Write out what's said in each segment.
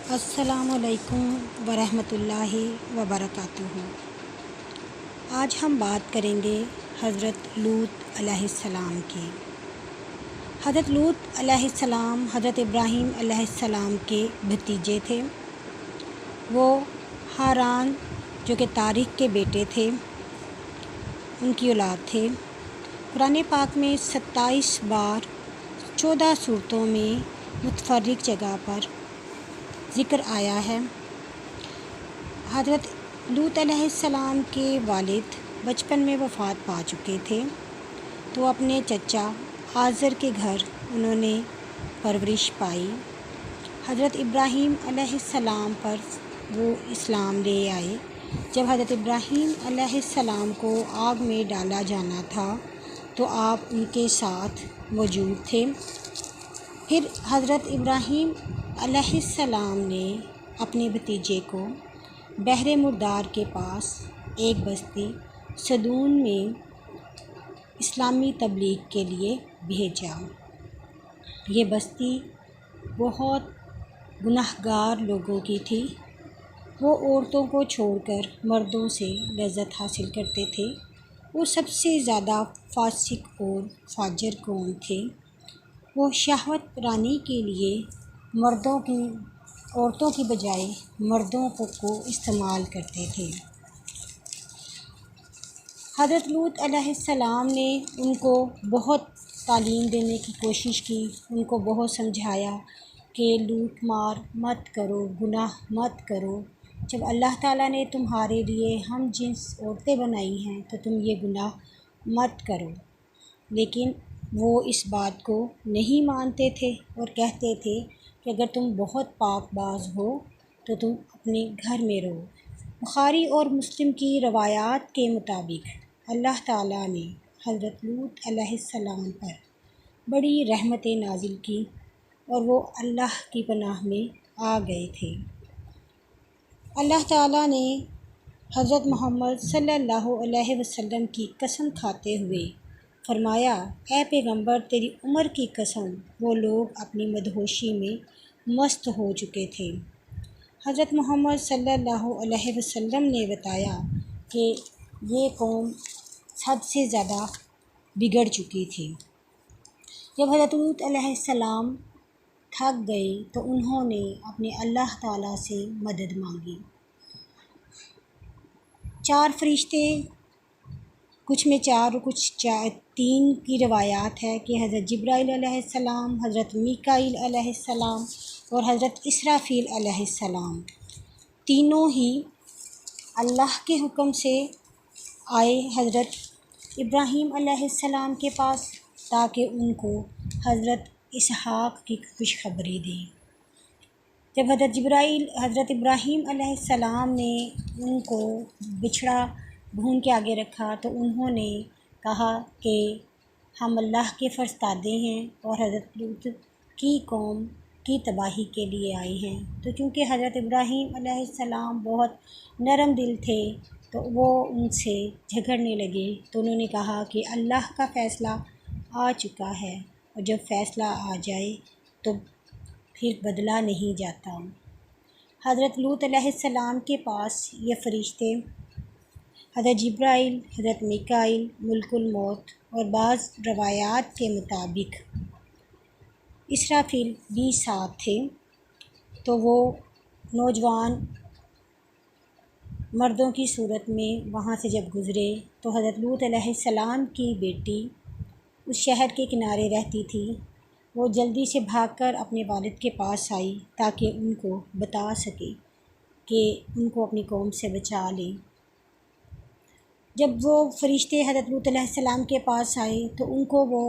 السلام علیکم ورحمۃ اللہ وبرکاتہ۔ آج ہم بات کریں گے حضرت لوط علیہ السلام کی۔ حضرت لوط علیہ السلام حضرت ابراہیم علیہ السلام کے بھتیجے تھے۔ وہ ہاران جو کہ تاریخ کے بیٹے تھے، ان کی اولاد تھے۔ قرآن پاک میں 27 بار 14 صورتوں میں متفرق جگہ پر ذکر آیا ہے۔ حضرت لوط علیہ السلام کے والد بچپن میں وفات پا چکے تھے، تو اپنے چچا آزر کے گھر انہوں نے پرورش پائی۔ حضرت ابراہیم علیہ السلام پر وہ اسلام لے آئے۔ جب حضرت ابراہیم علیہ السلام کو آگ میں ڈالا جانا تھا تو آپ ان کے ساتھ موجود تھے۔ پھر حضرت ابراہیم علیہ السلام نے اپنے بھتیجے کو بحر مردار کے پاس ایک بستی صدون میں اسلامی تبلیغ کے لیے بھیجا۔ یہ بستی بہت گنہگار لوگوں کی تھی۔ وہ عورتوں کو چھوڑ کر مردوں سے لذت حاصل کرتے تھے۔ وہ سب سے زیادہ فاسق اور فاجر قوم تھے۔ وہ شہوت رانی کے لیے عورتوں کی بجائے مردوں کو استعمال کرتے تھے۔ حضرت لوط علیہ السلام نے ان کو بہت تعلیم دینے کی کوشش کی، ان کو بہت سمجھایا کہ لوٹ مار مت کرو، گناہ مت کرو۔ جب اللہ تعالیٰ نے تمہارے لیے ہم جنس عورتیں بنائی ہیں تو تم یہ گناہ مت کرو، لیکن وہ اس بات کو نہیں مانتے تھے اور کہتے تھے کہ اگر تم بہت پاک باز ہو تو تم اپنے گھر میں رہو۔ بخاری اور مسلم کی روایات کے مطابق اللہ تعالیٰ نے حضرت لوط علیہ السلام پر بڑی رحمتیں نازل کی اور وہ اللہ کی پناہ میں آ گئے تھے۔ اللہ تعالیٰ نے حضرت محمد صلی اللہ علیہ وسلم کی قسم کھاتے ہوئے فرمایا، اے پیغمبر تیری عمر کی قسم، وہ لوگ اپنی مدہوشی میں مست ہو چکے تھے۔ حضرت محمد صلی اللہ علیہ وسلم نے بتایا کہ یہ قوم حد سے زیادہ بگڑ چکی تھی۔ جب حضرت لوط علیہ السلام تھک گئے تو انہوں نے اپنے اللہ تعالیٰ سے مدد مانگی۔ 4 فرشتے، کچھ میں 4 اور کچھ 3 کی روایات ہے کہ حضرت جبرائیل علیہ السلام، حضرت میکائیل علیہ السلام اور حضرت اسرافیل علیہ السلام تینوں ہی اللہ کے حکم سے آئے حضرت ابراہیم علیہ السلام کے پاس تاکہ ان کو حضرت اسحاق کی خوشخبری دیں۔ جب حضرت ابراہیم علیہ السلام نے ان کو بچھڑا بھون کے آگے رکھا تو انہوں نے کہا کہ ہم اللہ کے فرستادے ہیں اور حضرت لوط کی قوم کی تباہی کے لیے آئے ہیں۔ تو چونکہ حضرت ابراہیم علیہ السلام بہت نرم دل تھے تو وہ ان سے جھگڑنے لگے، تو انہوں نے کہا کہ اللہ کا فیصلہ آ چکا ہے اور جب فیصلہ آ جائے تو پھر بدلا نہیں جاتا۔ حضرت لوط علیہ السلام کے پاس یہ فرشتے حضرت جبرائیل، حضرت میکائیل، ملک الموت اور بعض روایات کے مطابق اسرافیل بھی ساتھ تھے۔ تو وہ نوجوان مردوں کی صورت میں وہاں سے جب گزرے تو حضرت لوط علیہ السلام کی بیٹی اس شہر کے کنارے رہتی تھی۔ وہ جلدی سے بھاگ کر اپنے والد کے پاس آئی تاکہ ان کو بتا سکے کہ ان کو اپنی قوم سے بچا لیں۔ جب وہ فرشتے حضرت لوط علیہ السلام کے پاس آئے تو ان کو وہ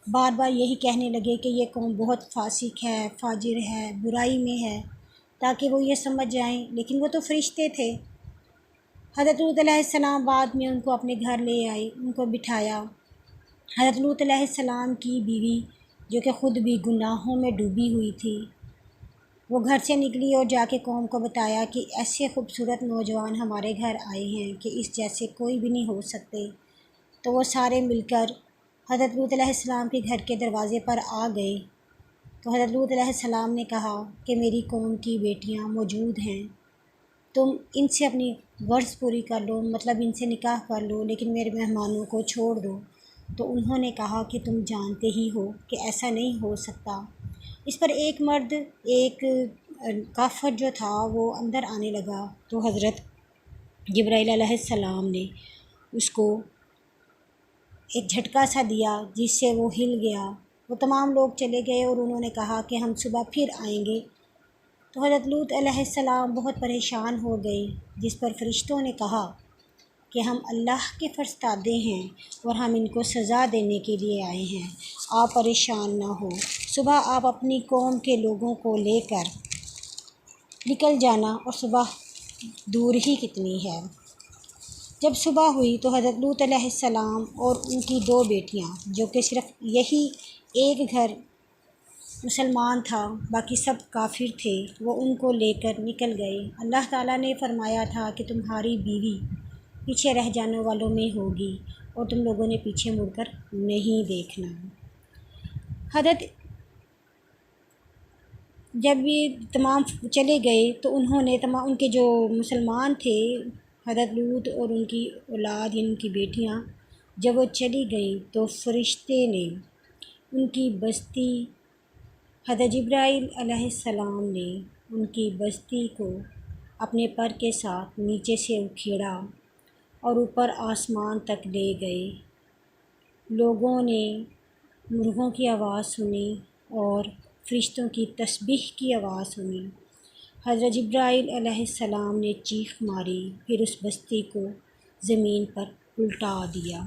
بار بار یہی کہنے لگے کہ یہ قوم بہت فاسق ہے، فاجر ہے، برائی میں ہے، تاکہ وہ یہ سمجھ جائیں، لیکن وہ تو فرشتے تھے۔ حضرت لوط علیہ السلام بعد میں ان کو اپنے گھر لے آئے، ان کو بٹھایا۔ حضرت لوط علیہ السلام کی بیوی جو کہ خود بھی گناہوں میں ڈوبی ہوئی تھی، وہ گھر سے نکلی اور جا کے قوم کو بتایا کہ ایسے خوبصورت نوجوان ہمارے گھر آئے ہیں کہ اس جیسے کوئی بھی نہیں ہو سکتے۔ تو وہ سارے مل کر حضرت لوط علیہ السلام کے گھر کے دروازے پر آ گئے تو حضرت لوط علیہ السلام نے کہا کہ میری قوم کی بیٹیاں موجود ہیں، تم ان سے اپنی غرض پوری کر لو، مطلب ان سے نکاح کر لو، لیکن میرے مہمانوں کو چھوڑ دو۔ تو انہوں نے کہا کہ تم جانتے ہی ہو کہ ایسا نہیں ہو سکتا۔ اس پر ایک مرد، ایک کافر جو تھا، وہ اندر آنے لگا، تو حضرت جبرائیل علیہ السلام نے اس کو ایک جھٹکا سا دیا جس سے وہ ہل گیا۔ وہ تمام لوگ چلے گئے اور انہوں نے کہا کہ ہم صبح پھر آئیں گے۔ تو حضرت لوط علیہ السلام بہت پریشان ہو گئے، جس پر فرشتوں نے کہا کہ ہم اللہ کے فرستادے ہیں اور ہم ان کو سزا دینے کے لیے آئے ہیں، آپ پریشان نہ ہو، صبح آپ اپنی قوم کے لوگوں کو لے کر نکل جانا، اور صبح دور ہی کتنی ہے۔ جب صبح ہوئی تو حضرت لوط علیہ السلام اور ان کی 2 بیٹیاں، جو کہ صرف یہی ایک گھر مسلمان تھا، باقی سب کافر تھے، وہ ان کو لے کر نکل گئے۔ اللہ تعالیٰ نے فرمایا تھا کہ تمہاری بیوی پیچھے رہ جانے والوں میں ہوگی اور تم لوگوں نے پیچھے مڑ کر نہیں دیکھنا۔ حضرت جب یہ تمام چلے گئے تو انہوں نے ان کے جو مسلمان تھے، حضرت لوط اور ان کی اولاد یعنی ان کی بیٹیاں، جب وہ چلی گئیں تو فرشتے نے ان کی بستی، حضرت جبرائیل علیہ السلام نے ان کی بستی کو اپنے پر کے ساتھ نیچے سے اکھیڑا اور اوپر آسمان تک لے گئے۔ لوگوں نے مرغوں کی آواز سنی اور فرشتوں کی تسبیح کی آواز سنی۔ حضرت جبرائیل علیہ السلام نے چیخ ماری، پھر اس بستی کو زمین پر الٹا دیا۔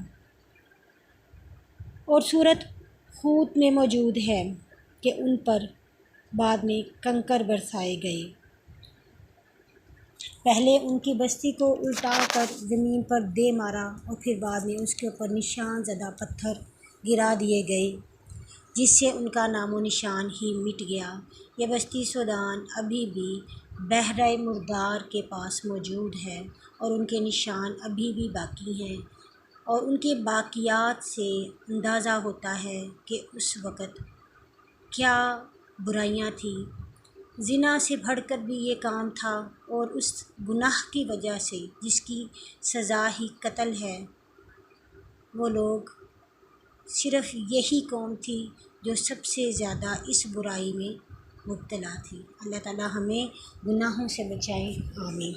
اور سورۃ ہود میں موجود ہے کہ ان پر بعد میں کنکر برسائے گئے، پہلے ان کی بستی کو الٹا کر زمین پر دے مارا اور پھر بعد میں اس کے اوپر نشان زدہ پتھر گرا دیے گئے، جس سے ان کا نام و نشان ہی مٹ گیا۔ یہ بستی سوڈان ابھی بھی بحیرہ مردار کے پاس موجود ہے اور ان کے نشان ابھی بھی باقی ہیں، اور ان کے باقیات سے اندازہ ہوتا ہے کہ اس وقت کیا برائیاں تھیں۔ زنا سے بڑھ کر بھی یہ کام تھا، اور اس گناہ کی وجہ سے جس کی سزا ہی قتل ہے، وہ لوگ صرف یہی قوم تھی جو سب سے زیادہ اس برائی میں مبتلا تھی۔ اللہ تعالی ہمیں گناہوں سے بچائے، آمین۔